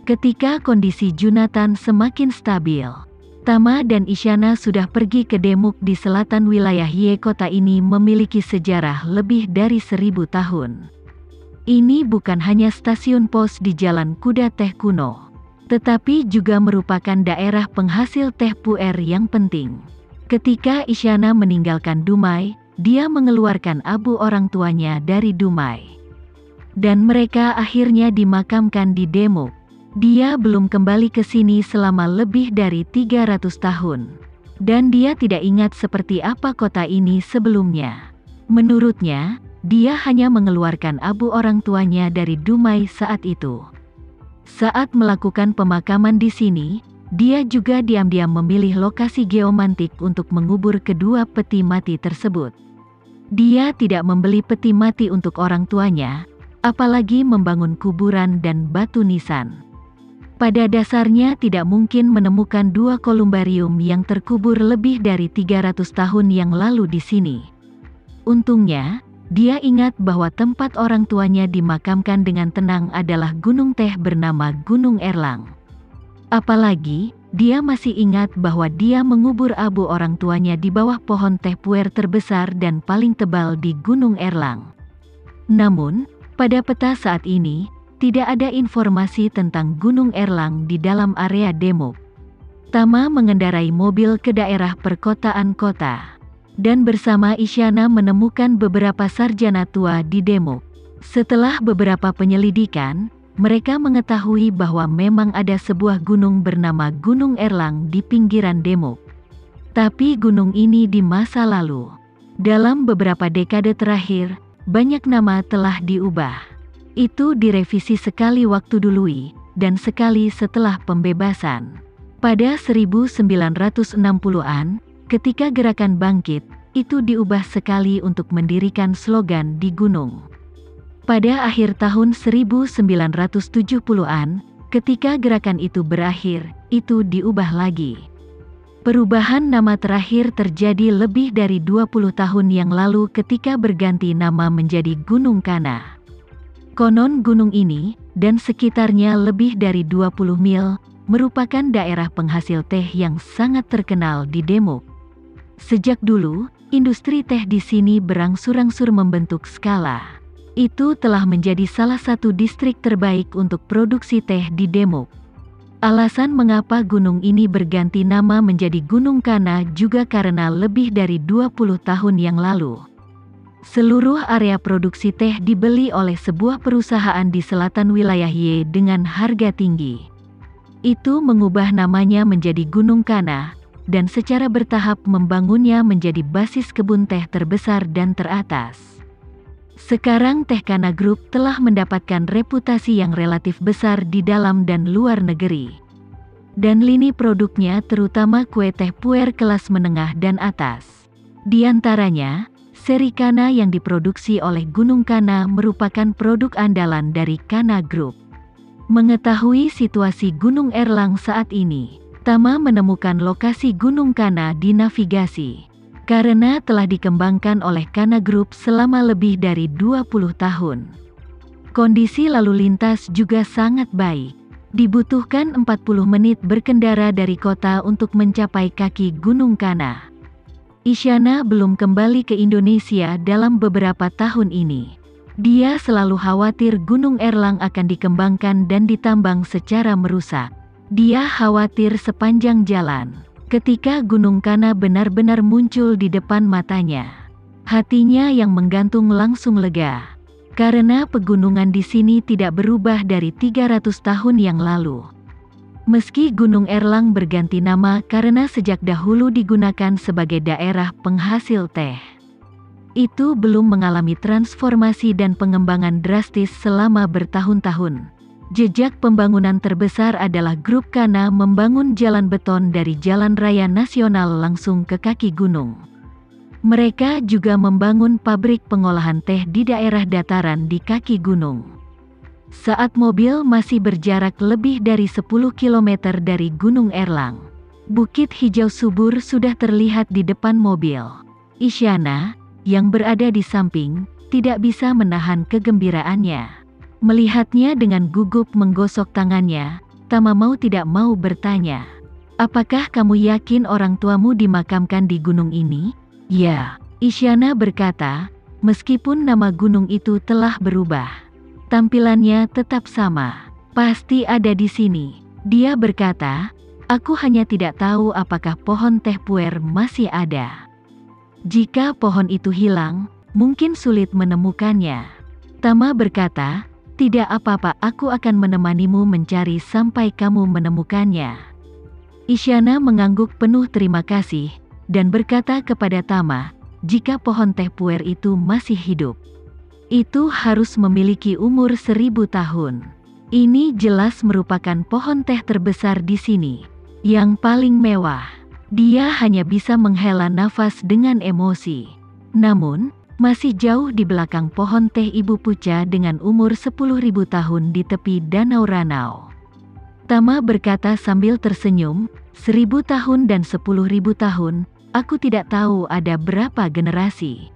Ketika kondisi Junathan semakin stabil, Tama dan Isyana sudah pergi ke Demuk di selatan wilayah Ye. Kota ini memiliki sejarah lebih dari 1000 tahun. Ini bukan hanya stasiun pos di Jalan Kuda Teh kuno, tetapi juga merupakan daerah penghasil teh puer yang penting. Ketika Isyana meninggalkan Dumai, dia mengeluarkan abu orang tuanya dari Dumai. Dan mereka akhirnya dimakamkan di Demuk. Dia belum kembali ke sini selama lebih dari 300 tahun. Dan dia tidak ingat seperti apa kota ini sebelumnya. Menurutnya, dia hanya mengeluarkan abu orang tuanya dari Dumai saat itu. Saat melakukan pemakaman di sini, dia juga diam-diam memilih lokasi geomantik untuk mengubur kedua peti mati tersebut. Dia tidak membeli peti mati untuk orang tuanya, apalagi membangun kuburan dan batu nisan. Pada dasarnya tidak mungkin menemukan dua kolumbarium yang terkubur lebih dari 300 tahun yang lalu di sini. Untungnya, dia ingat bahwa tempat orang tuanya dimakamkan dengan tenang adalah gunung teh bernama Gunung Erlang. Apalagi, dia masih ingat bahwa dia mengubur abu orang tuanya di bawah pohon teh puer terbesar dan paling tebal di Gunung Erlang. Namun, pada peta saat ini, tidak ada informasi tentang Gunung Erlang di dalam area Demuk. Tama mengendarai mobil ke daerah perkotaan kota, dan bersama Isyana menemukan beberapa sarjana tua di Demuk. Setelah beberapa penyelidikan, mereka mengetahui bahwa memang ada sebuah gunung bernama Gunung Erlang di pinggiran Demuk. Tapi gunung ini di masa lalu, dalam beberapa dekade terakhir, banyak nama telah diubah. Itu direvisi sekali waktu dului, dan sekali setelah pembebasan. Pada 1960-an, ketika gerakan bangkit, itu diubah sekali untuk mendirikan slogan di gunung. Pada akhir tahun 1970-an, ketika gerakan itu berakhir, itu diubah lagi. Perubahan nama terakhir terjadi lebih dari 20 tahun yang lalu ketika berganti nama menjadi Gunung Kana. Konon gunung ini, dan sekitarnya lebih dari 20 mil, merupakan daerah penghasil teh yang sangat terkenal di Demuk. Sejak dulu, industri teh di sini berangsur-angsur membentuk skala. Itu telah menjadi salah satu distrik terbaik untuk produksi teh di Demuk. Alasan mengapa gunung ini berganti nama menjadi Gunung Kana juga karena lebih dari 20 tahun yang lalu, seluruh area produksi teh dibeli oleh sebuah perusahaan di selatan wilayah Ye dengan harga tinggi. Itu mengubah namanya menjadi Gunung Kana, dan secara bertahap membangunnya menjadi basis kebun teh terbesar dan teratas. Sekarang Teh Kana Group telah mendapatkan reputasi yang relatif besar di dalam dan luar negeri. Dan lini produknya terutama kue teh puer kelas menengah dan atas. Di antaranya, seri Kana yang diproduksi oleh Gunung Kana merupakan produk andalan dari Kana Group. Mengetahui situasi Gunung Erlang saat ini, Tama menemukan lokasi Gunung Kana di navigasi. Karena telah dikembangkan oleh Kana Group selama lebih dari 20 tahun. Kondisi lalu lintas juga sangat baik. Dibutuhkan 40 menit berkendara dari kota untuk mencapai kaki Gunung Kana. Isyana belum kembali ke Indonesia dalam beberapa tahun ini. Dia selalu khawatir Gunung Erlang akan dikembangkan dan ditambang secara merusak. Dia khawatir sepanjang jalan. Ketika Gunung Kana benar-benar muncul di depan matanya, hatinya yang menggantung langsung lega. Karena pegunungan di sini tidak berubah dari 300 tahun yang lalu. Meski Gunung Erlang berganti nama karena sejak dahulu digunakan sebagai daerah penghasil teh, itu belum mengalami transformasi dan pengembangan drastis selama bertahun-tahun. Jejak pembangunan terbesar adalah Grup Kana membangun jalan beton dari Jalan Raya Nasional langsung ke kaki gunung. Mereka juga membangun pabrik pengolahan teh di daerah dataran di kaki gunung. Saat mobil masih berjarak lebih dari 10 km dari Gunung Erlang, bukit hijau subur sudah terlihat di depan mobil. Isyana, yang berada di samping, tidak bisa menahan kegembiraannya. Melihatnya dengan gugup menggosok tangannya, Tama mau tidak mau bertanya, "Apakah kamu yakin orang tuamu dimakamkan di gunung ini?" "Ya," Isyana berkata, meskipun nama gunung itu telah berubah. Tampilannya tetap sama. "Pasti ada di sini," dia berkata. "Aku hanya tidak tahu apakah pohon teh puer masih ada. Jika pohon itu hilang, mungkin sulit menemukannya." Tama berkata, "Tidak apa-apa, aku akan menemanimu mencari sampai kamu menemukannya." Isyana mengangguk penuh terima kasih, dan berkata kepada Tama, jika pohon teh puer itu masih hidup, itu harus memiliki umur 1000 tahun. Ini jelas merupakan pohon teh terbesar di sini, yang paling mewah. Dia hanya bisa menghela nafas dengan emosi. Namun, masih jauh di belakang pohon teh Ibu Puca dengan umur 10.000 tahun di tepi Danau Ranau. Tama berkata sambil tersenyum, 1000 tahun dan 10.000 tahun, aku tidak tahu ada berapa generasi.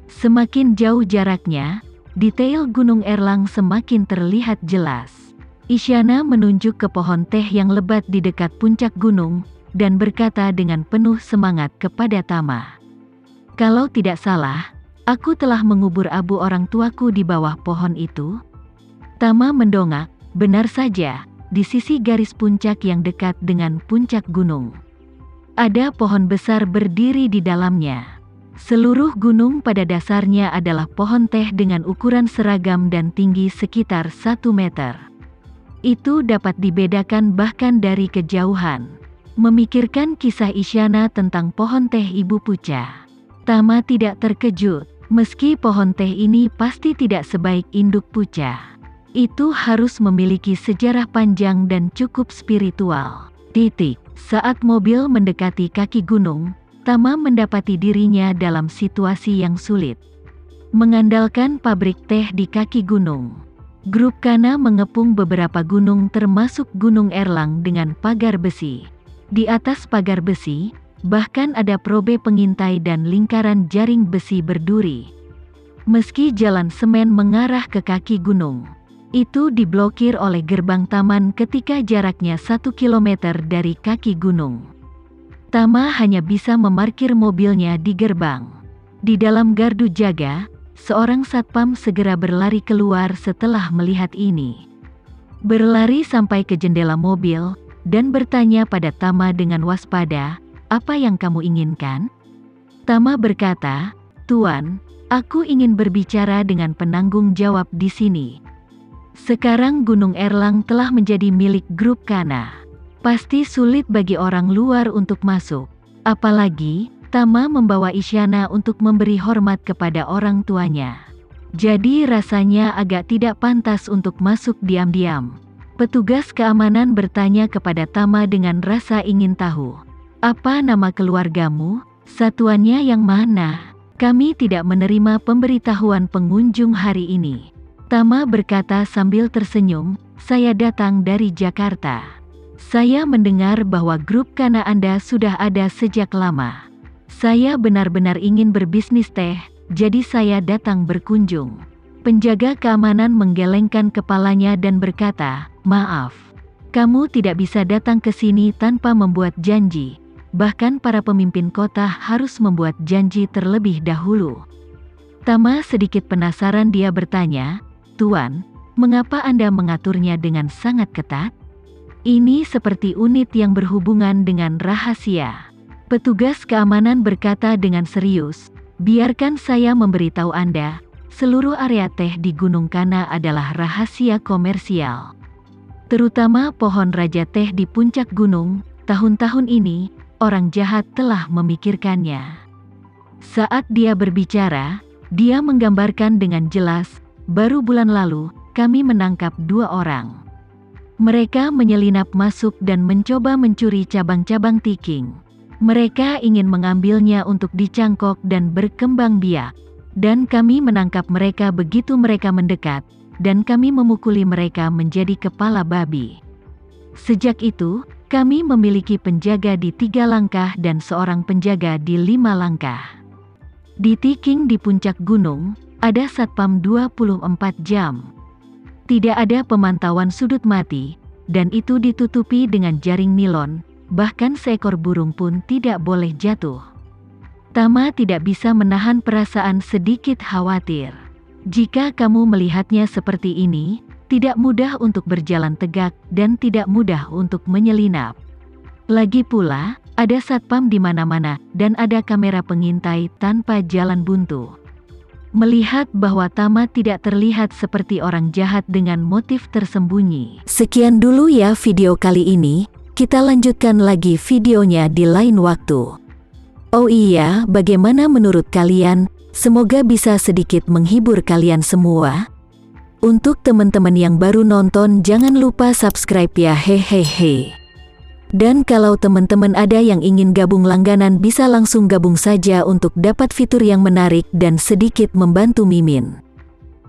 Semakin jauh jaraknya, detail Gunung Erlang semakin terlihat jelas. Isyana menunjuk ke pohon teh yang lebat di dekat puncak gunung, dan berkata dengan penuh semangat kepada Tama, "Kalau tidak salah, aku telah mengubur abu orang tuaku di bawah pohon itu." Tama mendongak, "Benar saja, di sisi garis puncak yang dekat dengan puncak gunung. Ada pohon besar berdiri di dalamnya. Seluruh gunung pada dasarnya adalah pohon teh dengan ukuran seragam dan tinggi sekitar 1 meter. Itu dapat dibedakan bahkan dari kejauhan." Memikirkan kisah Isyana tentang pohon teh Ibu Puca, Tama tidak terkejut. Meski pohon teh ini pasti tidak sebaik induk Puca, itu harus memiliki sejarah panjang dan cukup spiritual. Saat mobil mendekati kaki gunung, Tama mendapati dirinya dalam situasi yang sulit. Mengandalkan pabrik teh di kaki gunung, grup Kana mengepung beberapa gunung termasuk Gunung Erlang dengan pagar besi. Di atas pagar besi, bahkan ada probe pengintai dan lingkaran jaring besi berduri. Meski jalan semen mengarah ke kaki gunung, itu diblokir oleh gerbang taman ketika jaraknya 1 kilometer dari kaki gunung. Tama hanya bisa memarkir mobilnya di gerbang. Di dalam gardu jaga, seorang satpam segera berlari keluar setelah melihat ini. Berlari sampai ke jendela mobil, dan bertanya pada Tama dengan waspada, "Apa yang kamu inginkan?" Tama berkata, "Tuan, aku ingin berbicara dengan penanggung jawab di sini. Sekarang Gunung Erlang telah menjadi milik grup Kana. Pasti sulit bagi orang luar untuk masuk. Apalagi, Tama membawa Isyana untuk memberi hormat kepada orang tuanya. Jadi rasanya agak tidak pantas untuk masuk diam-diam." Petugas keamanan bertanya kepada Tama dengan rasa ingin tahu, "Apa nama keluargamu? Satuannya yang mana? Kami tidak menerima pemberitahuan pengunjung hari ini." Tama berkata sambil tersenyum, "Saya datang dari Jakarta. Saya mendengar bahwa grup Kana Anda sudah ada sejak lama. Saya benar-benar ingin berbisnis teh, jadi saya datang berkunjung." Penjaga keamanan menggelengkan kepalanya dan berkata, "Maaf, kamu tidak bisa datang ke sini tanpa membuat janji. Bahkan para pemimpin kota harus membuat janji terlebih dahulu." Tama sedikit penasaran, dia bertanya, "Tuan, mengapa Anda mengaturnya dengan sangat ketat? Ini seperti unit yang berhubungan dengan rahasia." Petugas keamanan berkata dengan serius, "Biarkan saya memberitahu Anda. Seluruh area teh di Gunung Kana adalah rahasia komersial. Terutama pohon raja teh di puncak gunung. Tahun-tahun ini, orang jahat telah memikirkannya." Saat dia berbicara, dia menggambarkan dengan jelas, "Baru bulan lalu, kami menangkap 2 orang. Mereka menyelinap masuk dan mencoba mencuri cabang-cabang tiking. Mereka ingin mengambilnya untuk dicangkok dan berkembang biak. Dan kami menangkap mereka begitu mereka mendekat, dan kami memukuli mereka menjadi kepala babi. Sejak itu, kami memiliki penjaga di 3 langkah dan seorang penjaga di 5 langkah. Di tiking di puncak gunung, ada satpam 24 jam. Tidak ada pemantauan sudut mati, dan itu ditutupi dengan jaring nilon, bahkan seekor burung pun tidak boleh jatuh. Tama tidak bisa menahan perasaan sedikit khawatir. Jika kamu melihatnya seperti ini, tidak mudah untuk berjalan tegak dan tidak mudah untuk menyelinap. Lagi pula, ada satpam di mana-mana dan ada kamera pengintai tanpa jalan buntu. Melihat bahwa Tama tidak terlihat seperti orang jahat dengan motif tersembunyi. Sekian dulu ya video kali ini, kita lanjutkan lagi videonya di lain waktu. Oh iya, bagaimana menurut kalian? Semoga bisa sedikit menghibur kalian semua. Untuk teman-teman yang baru nonton, jangan lupa subscribe ya, hehehe. Dan kalau teman-teman ada yang ingin gabung langganan, bisa langsung gabung saja untuk dapat fitur yang menarik dan sedikit membantu Mimin.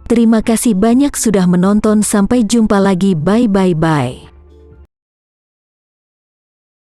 Terima kasih banyak sudah menonton, sampai jumpa lagi, bye.